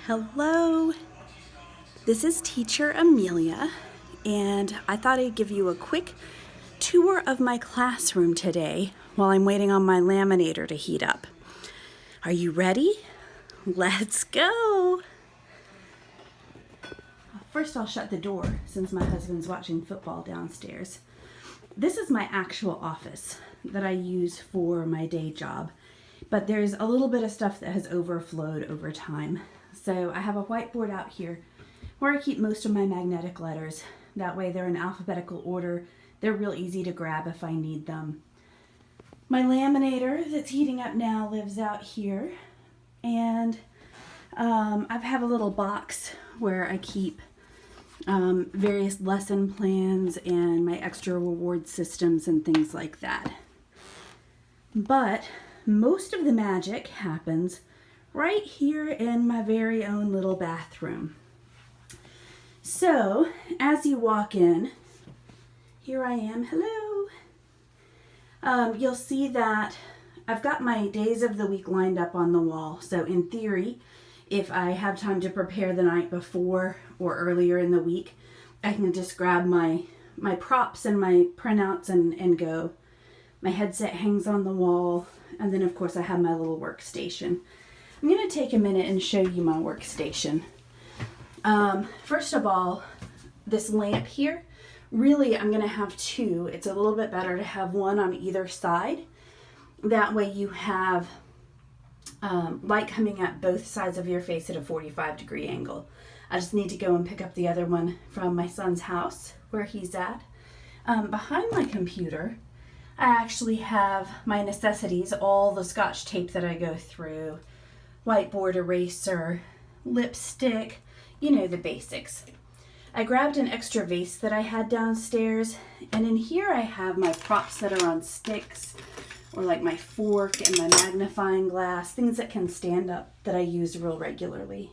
Hello, this is Teacher Amelia, and I thought I'd give you a quick tour of my classroom today while I'm waiting on my laminator to heat up. Are you ready? Let's go! First, I'll shut the door since my husband's watching football downstairs. This is my actual office that I use for my day job, but there's a little bit of stuff that has overflowed over time. So I have a whiteboard out here where I keep most of my magnetic letters. That way they're in alphabetical order. They're real easy to grab if I need them. My laminator that's heating up now lives out here. And I have a little box where I keep various lesson plans and my extra reward systems and things like that. But most of the magic happens right here in my very own little bathroom. So, as you walk in, here I am, hello. You'll see that I've got my days of the week lined up on the wall. So in theory, if I have time to prepare the night before or earlier in the week, I can just grab my props and my printouts and go. My headset hangs on the wall, and then of course I have my little workstation. I'm going to take a minute and show you my workstation. First of all, this lamp here, really I'm going to have two. It's a little bit better to have one on either side. That way you have light coming at both sides of your face at a 45-degree angle. I just need to go and pick up the other one from my son's house where he's at. Behind my computer, I actually have my Necessities, all the Scotch tape that I go through, whiteboard eraser, lipstick, you know, the basics. I grabbed an extra vase that I had downstairs, and in here I have my props that are on sticks, or like my fork and my magnifying glass, things that can stand up that I use real regularly.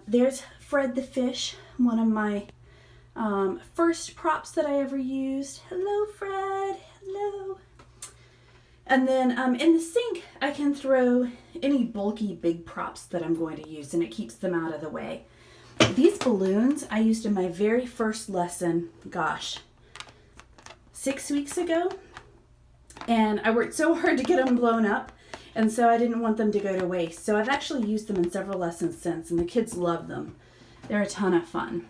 There's Fred the fish, one of my first props that I ever used. Hello, Fred. Hello. And then in the sink, I can throw any bulky big props that I'm going to use, and it keeps them out of the way. These balloons I used in my very first lesson, 6 weeks ago. And I worked so hard to get them blown up, and so I didn't want them to go to waste. So I've actually used them in several lessons since, and the kids love them. They're a ton of fun.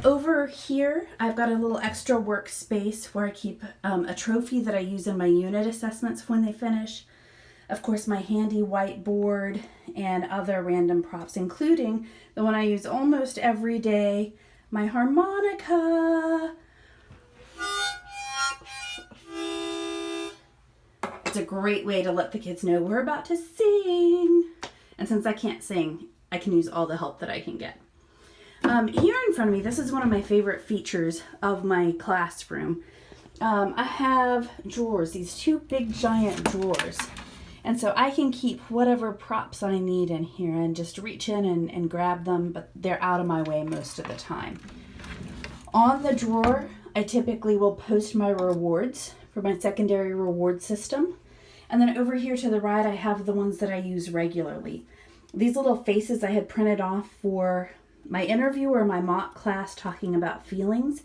Over here, I've got a little extra workspace where I keep a trophy that I use in my unit assessments when they finish. Of course, my handy whiteboard and other random props, including the one I use almost every day, my harmonica. It's a great way to let the kids know we're about to sing. And since I can't sing, I can use all the help that I can get. Here in front of me, this is one of my favorite features of my classroom. I have drawers, these two big giant drawers. And so I can keep whatever props I need in here and just reach in and grab them, but they're out of my way most of the time. On the drawer, I typically will post my rewards for my secondary reward system. And then over here to the right, I have the ones that I use regularly. These little faces I had printed off for my interview or my mock class talking about feelings.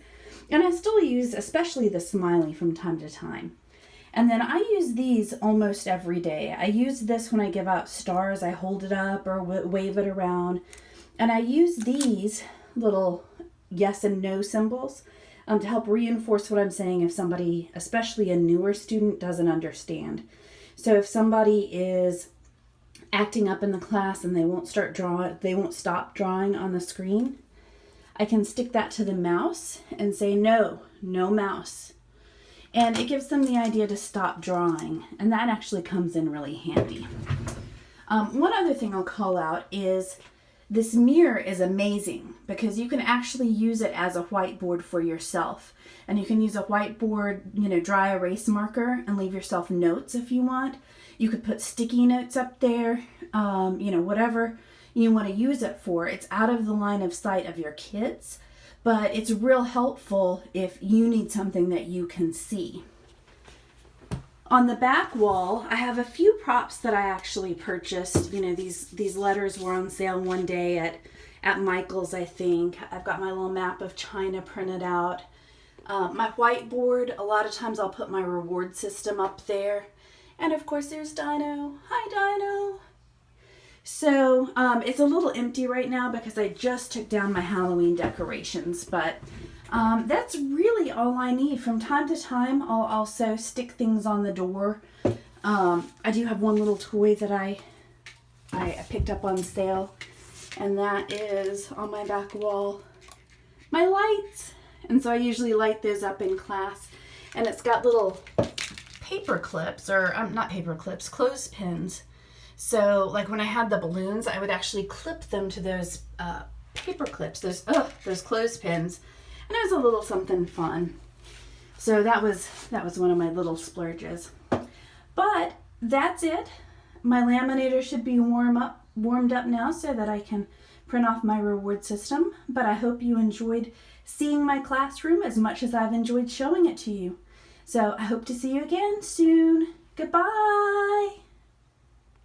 And I still use especially the smiley from time to time. And then I use these almost every day. I use this when I give out stars. I hold it up or wave it around. And I use these little yes and no symbols to help reinforce what I'm saying if somebody, especially a newer student, doesn't understand. So if somebody is acting up in the class and they won't stop drawing on the screen, I can stick that to the mouse and say no mouse. And it gives them the idea to stop drawing, and that actually comes in really handy. One other thing I'll call out is this mirror is amazing because you can actually use it as a whiteboard for yourself. And you can use a whiteboard, dry erase marker and leave yourself notes if you want. You could put sticky notes up there, whatever you want to use it for. It's out of the line of sight of your kids, but it's real helpful if you need something that you can see. On the back wall, I have a few props that I actually purchased. You know, these letters were on sale one day at Michael's, I think. I've got my little map of China printed out. My whiteboard, a lot of times I'll put my reward system up there. And of course there's Dino. Hi, Dino. So it's a little empty right now because I just took down my Halloween decorations, but that's really all I need. From time to time, I'll also stick things on the door. I do have one little toy that I picked up on sale, and that is on my back wall, my lights. And so I usually light those up in class, and it's got little paper clips, or not paper clips, clothespins. So like when I had the balloons, I would actually clip them to those paper clips, those clothespins. And it was a little something fun. So that was one of my little splurges. But that's it. My laminator should be warmed up now so that I can print off my reward system. But I hope you enjoyed seeing my classroom as much as I've enjoyed showing it to you. So I hope to see you again soon. Goodbye.